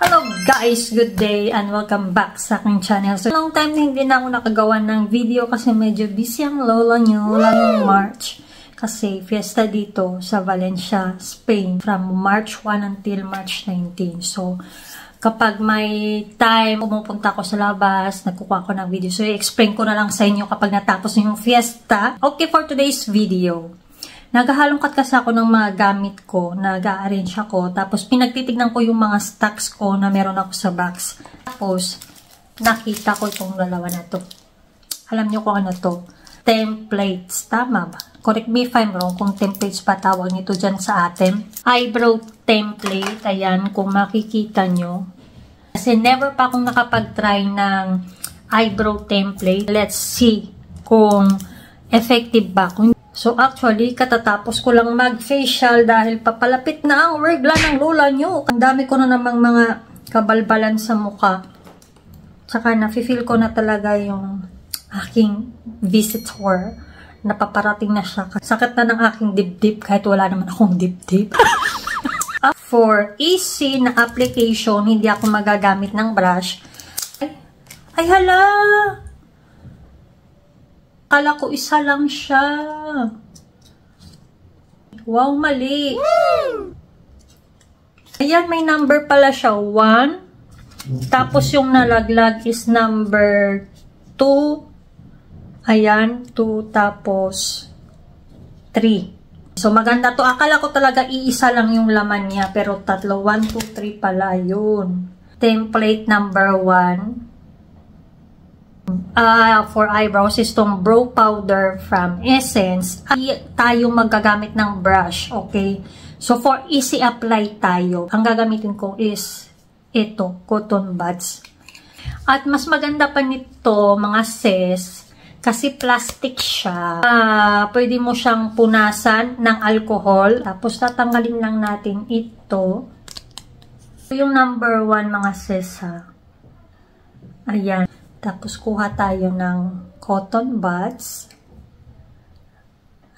Hello guys! Good day and welcome back sa aking channel. So, long time na hindi na ako nakagawa ng video kasi medyo busy ang lola nyo lalong March. Kasi fiesta dito sa Valencia, Spain from March 1 until March 19. So, kapag may time, pumupunta ako sa labas, nagkukuha ko ng video. So, i-explain ko na lang sa inyo kapag natapos yung fiesta. Okay, for today's video. Naghahalongkat kasi ako ng mga gamit ko, nag-a-arrange ako, tapos pinagtitignan ko yung mga stocks ko na meron ako sa box. Tapos, nakita ko itong dalawa na to. Alam nyo kung ano to? Templates. Tama ba? Correct me if I'm wrong kung templates pa tawag nito dyan sa atin. Eyebrow template. Ayan, kung makikita nyo. Kasi never pa akong nakapag-try ng eyebrow template. Let's see kung effective ba. So, actually, katatapos ko lang mag-facial dahil papalapit na ang regla ng lola nyo. Ang dami ko na namang mga kabalbalan sa mukha. Tsaka, nafe-feel ko na talaga yung aking visitor. Napaparating na siya. Sakit na ng aking dibdib kahit wala naman akong dibdib. For easy na application, hindi ako magagamit ng brush. Ay hala! Kala ko isa lang siya. Wow, mali. Ayan, may number pala siya. 1. Tapos yung nalaglag is number 2. Ayan, 2. Tapos 3. So, maganda to. Akala ko talaga iisa lang yung laman niya. Pero tatlo. 1, 2, 3 pala yun. Template number 1. For eyebrows is tong brow powder from Essence. Ay tayo magagamit ng brush, okay? So, for easy apply tayo, ang gagamitin ko is ito, cotton buds. At mas maganda pa nito, mga sis, kasi plastic siya. Pwede mo siyang punasan ng alcohol. Tapos, tatanggalin lang natin ito. Yung number 1, mga sis, ha. Ayan. Tapos, kuha tayo ng cotton buds.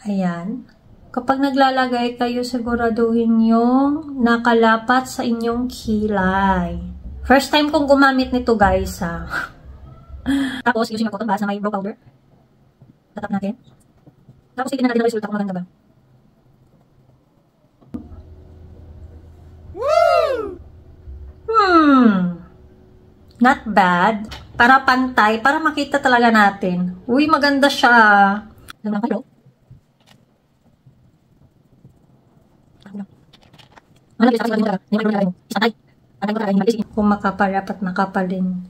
Ayan. Kapag naglalagay kayo, siguraduhin yung nakalapat sa inyong kilay. First time kong gumamit nito, guys, ha. Tapos, using yung cotton buds na may brow powder. Tatap natin. Tapos, tignan natin ang resulta kung maganda ba. Not bad. Para pantay, para makita talaga natin. Uy, maganda siya. Alam lang kayo. Kung makapal, dapat makapal din.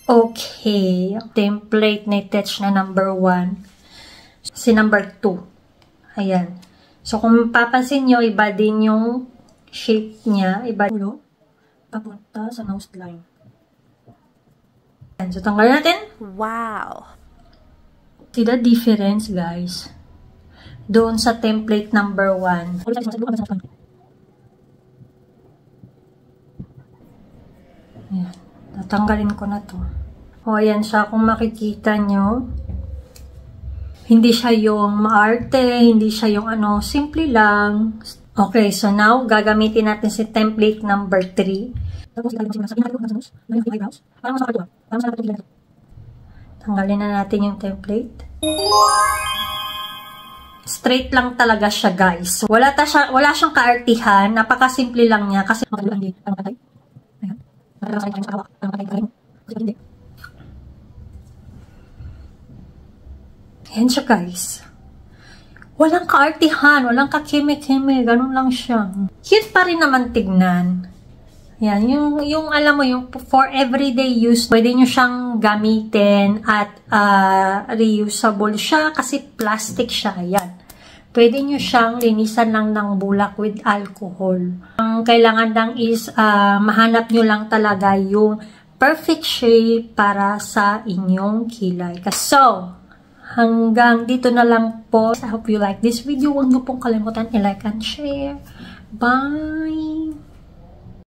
Okay. Template na touch na number 1. Si number 2. Ayan. So, kung papansin nyo, iba din yung shape niya. Iba ulo. Papunta sa nose line. So, tanggalin natin. Wow! See the difference, guys? Doon sa template number 1. Ayan. Tatanggalin ko na to. O, ayan siya. Kung makikita nyo, hindi siya yung maarte, hindi siya yung ano, simple lang. Okay, so now, gagamitin natin si template number 3. Tanggalin na natin yung template. Straight lang talaga siya, guys. Wala siyang kaartihan. Napakasimple lang niya. Kasi yan siya, guys. Walang kaartihan. Walang kakime-kime. Ganun lang siya. Cute pa rin naman tignan. Yan, yung alam mo, yung for everyday use, pwede nyo siyang gamitin at reusable siya kasi plastic siya. Yan. Pwede nyo siyang linisan lang ng bulak with alcohol. Ang kailangan lang is mahanap nyo lang talaga yung perfect shape para sa inyong kilay. So, hanggang dito na lang po. I hope you like this video. Huwag nyo pong kalimutan i-like and share. Bye!